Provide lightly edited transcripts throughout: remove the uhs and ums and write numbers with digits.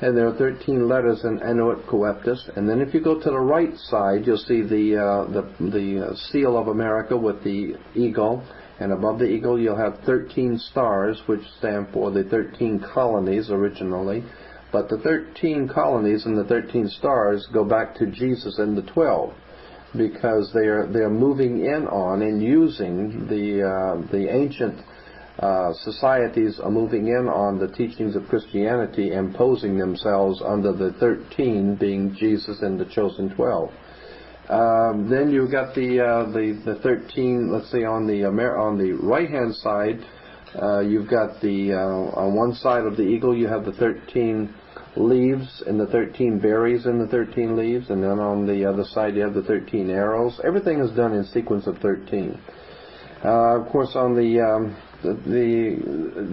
and there are 13 letters in Anuit Coeptus. And then if you go to the right side, you'll see the seal of America with the eagle, and above the eagle you'll have 13 stars, which stand for the 13 colonies originally. But the 13 colonies and the 13 stars go back to Jesus and the 12, because they're moving in on and using the ancient societies are moving in on the teachings of Christianity, imposing themselves under the 13 being Jesus and the chosen 12. Then you've got the 13. Let's say on the right hand side, you've got on one side of the eagle you have the 13 leaves and the 13 berries and the 13 leaves, and then on the other side you have the 13 arrows. Everything is done in sequence of 13. Of course, on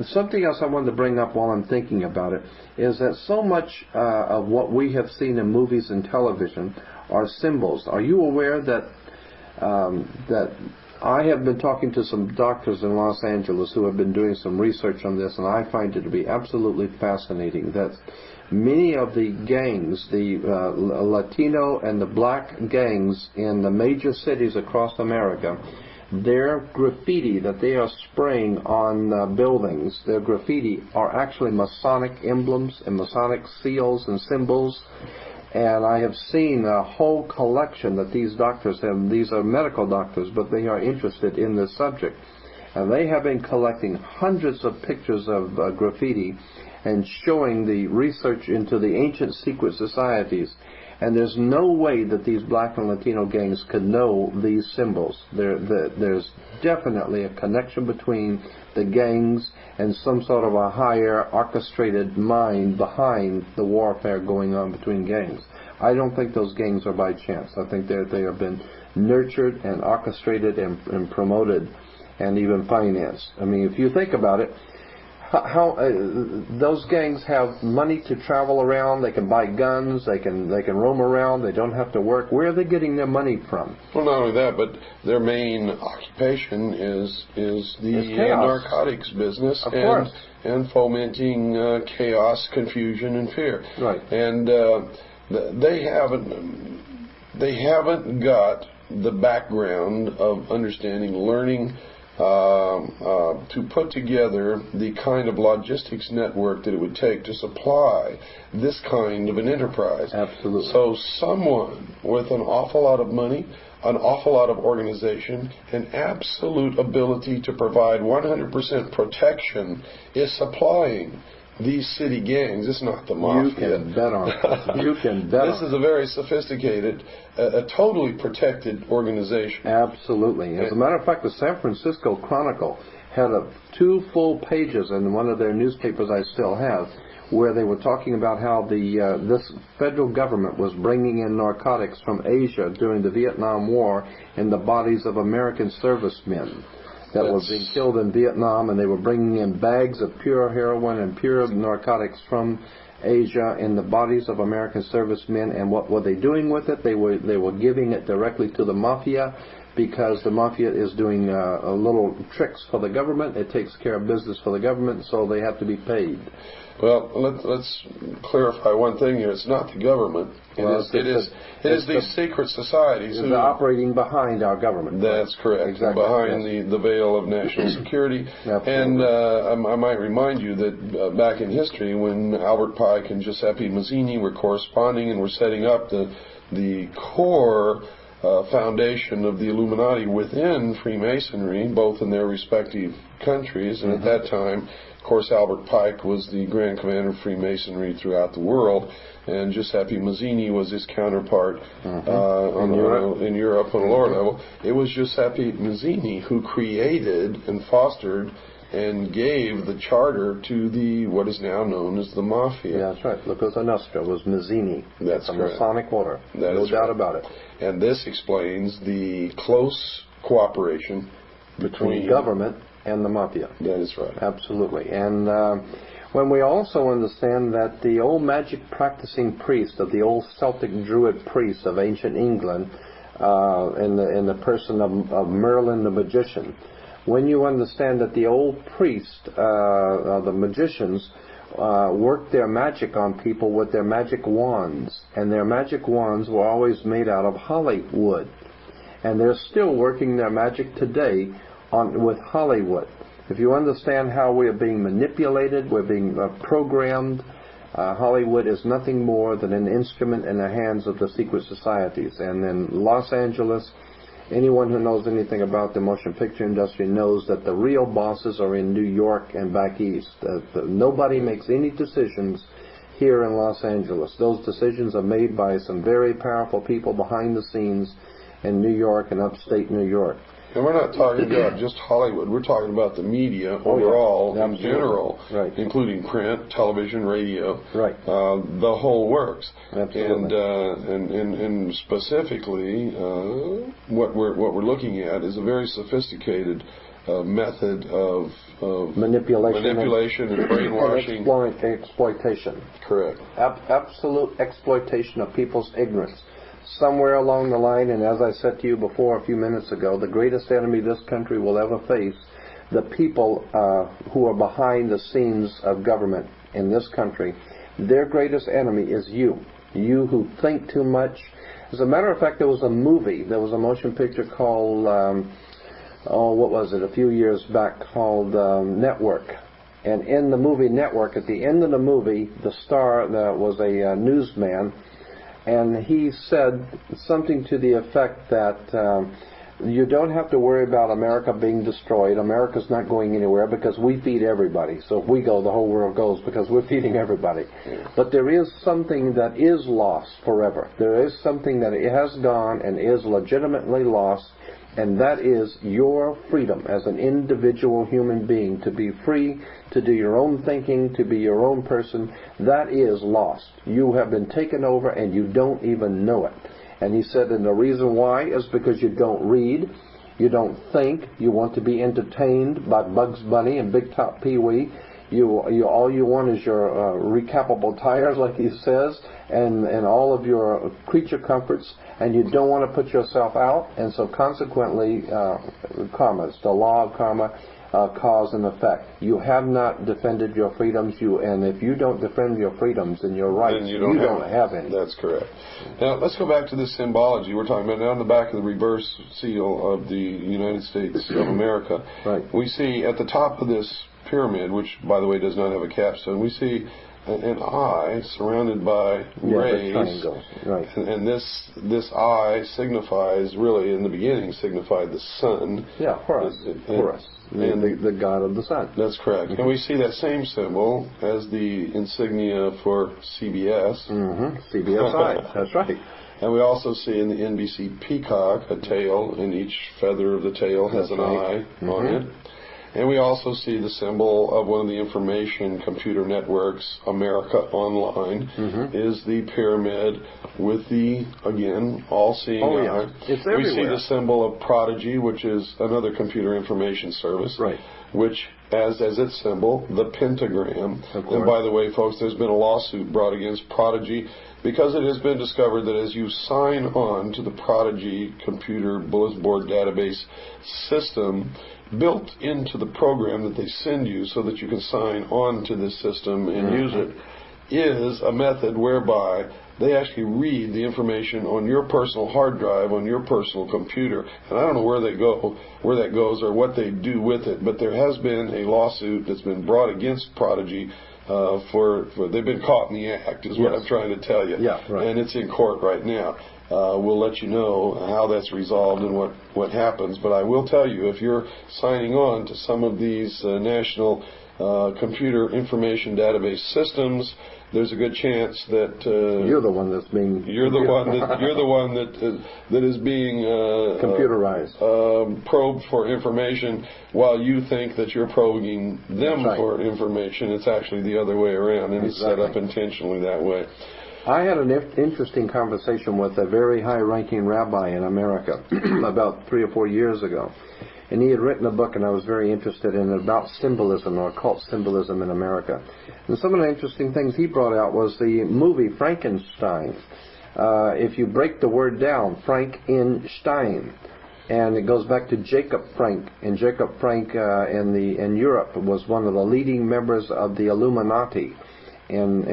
something else I wanted to bring up while I'm thinking about it is that so much of what we have seen in movies and television are symbols. Are you aware that I have been talking to some doctors in Los Angeles who have been doing some research on this, and I find it to be absolutely fascinating that many of the gangs, the Latino and the black gangs in the major cities across America, their graffiti that they are spraying on buildings, their graffiti are actually Masonic emblems and Masonic seals and symbols. And I have seen a whole collection that these doctors have. These are medical doctors, but they are interested in this subject. And they have been collecting hundreds of pictures of graffiti and showing the research into the ancient secret societies. And there's no way that these black and Latino gangs could know these symbols. There's definitely a connection between the gangs and some sort of a higher orchestrated mind behind the warfare going on between gangs. I don't think those gangs are by chance. I think they have been nurtured and orchestrated and promoted and even financed. I mean, if you think about it, how those gangs have money to travel around. They can buy guns. They can roam around. They don't have to work. Where are they getting their money from? Well, not only that, but their main occupation is the narcotics business, of course, and fomenting chaos, confusion, and fear. Right. And they haven't got the background of understanding, learning. To put together the kind of logistics network that it would take to supply this kind of an enterprise. Absolutely. So someone with an awful lot of money, an awful lot of organization, and absolute ability to provide 100% protection is supplying these city gangs. It's not the mafia. You can bet on it. You can bet This is a very sophisticated, a totally protected organization. Absolutely. As a matter of fact, the San Francisco Chronicle had 2 full pages in one of their newspapers I still have, where they were talking about how this federal government was bringing in narcotics from Asia during the Vietnam War in the bodies of American servicemen that were being killed in Vietnam, and they were bringing in bags of pure heroin and pure narcotics from Asia in the bodies of American servicemen. And what were they doing with it? They were giving it directly to the mafia, because the mafia is doing a little tricks for the government. It takes care of business for the government, so they have to be paid. Well, let's clarify one thing here. It's not the government. It is these secret societies who are operating behind our government. That's correct. Exactly. Behind the veil of national security. And I might remind you that back in history, when Albert Pike and Giuseppe Mazzini were corresponding and were setting up the core foundation of the Illuminati within Freemasonry, both in their respective countries, and at that time, of course, Albert Pike was the Grand Commander of Freemasonry throughout the world, and Giuseppe Mazzini was his counterpart in Europe on a lower level. It was Giuseppe Mazzini who created and fostered and gave the charter to what is now known as the Mafia. Yeah, that's right. La Cosa Nostra was Mazzini. That's a Masonic order. No doubt about it. And this explains the close cooperation between government and the Mafia. That is right. Absolutely. And when we also understand that the old magic practicing priest of the old Celtic Druid priests of ancient England, in the person of Merlin the magician, when you understand that the old priest, the magicians, worked their magic on people with their magic wands, and their magic wands were always made out of Hollywood, and they're still working their magic today with Hollywood. If you understand how we are being manipulated, we're being programmed. Hollywood is nothing more than an instrument in the hands of the secret societies. And in Los Angeles, anyone who knows anything about the motion picture industry knows that the real bosses are in New York and back east. Nobody makes any decisions here in Los Angeles. Those decisions are made by some very powerful people behind the scenes in New York and upstate New York. And we're not talking about just Hollywood. We're talking about the media overall, in general, right, including print, television, radio, right, the whole works. Absolutely. And specifically, what we're looking at is a very sophisticated method of manipulation and brainwashing, exploitation. Correct. Absolute exploitation of people's ignorance. Somewhere along the line, and as I said to you before a few minutes ago, the greatest enemy this country will ever face, the people who are behind the scenes of government in this country, their greatest enemy is you. You who think too much. As a matter of fact, there was a motion picture called, what was it, a few years back, called Network. And in the movie Network, at the end of the movie, the star was a newsman, and he said something to the effect that you don't have to worry about America being destroyed. America's not going anywhere because we feed everybody. So if we go, the whole world goes because we're feeding everybody. But there is something that is lost forever. There is something that it has gone and is legitimately lost, and that is your freedom as an individual human being to be free, to do your own thinking, to be your own person. That is lost. You have been taken over and you don't even know it. And he said, and the reason why is because you don't read, you don't think, you want to be entertained by Bugs Bunny and Big Top Pee-wee. All you want is your recapable tires, like he says, and all of your creature comforts, and you don't want to put yourself out. And so consequently, karma, it's the law of karma, cause and effect. You have not defended your freedoms, and if you don't defend your freedoms and your rights, you don't have any. That's correct. Now, let's go back to this symbology we're talking about. Now, on the back of the reverse seal of the United States of America, right, we see at the top of this pyramid, which, by the way, does not have a capstone, we see an eye surrounded by rays, right. And this eye signifies, really, in the beginning, signified the sun. Yeah, Horus. The god of the sun. That's correct. And we see that same symbol as the insignia for CBS. CBS eye, that's right. And we also see in the NBC peacock a tail, and each feather of the tail has an eye on it. And we also see the symbol of one of the information computer networks, America Online, is the pyramid with the, again, all-seeing eye. It's everywhere. We see the symbol of Prodigy, which is another computer information service, right, which has as its symbol the pentagram. And by the way, folks, there's been a lawsuit brought against Prodigy because it has been discovered that as you sign on to the Prodigy computer bulletin board database system, built into the program that they send you so that you can sign on to this system and use it, is a method whereby they actually read the information on your personal hard drive, on your personal computer. And I don't know where that goes or what they do with it, but there has been a lawsuit that's been brought against Prodigy for they've been caught in the act, is what I'm trying to tell you. Yeah, right. And it's in court right now. We'll let you know how that's resolved and what happens. But I will tell you, if you're signing on to some of these national computer information database systems, there's a good chance that you're the one that's being that is being computerized, probed for information, while you think that you're probing them for information. It's actually the other way around, and it's set up intentionally that way. I had an interesting conversation with a very high-ranking rabbi in America about 3 or 4 years ago. And he had written a book, and I was very interested in it, about symbolism, or occult symbolism in America. And some of the interesting things he brought out was the movie Frankenstein. If you break the word down, Frankenstein. and it goes back to Jacob Frank. And Jacob Frank in Europe was one of the leading members of the Illuminati, and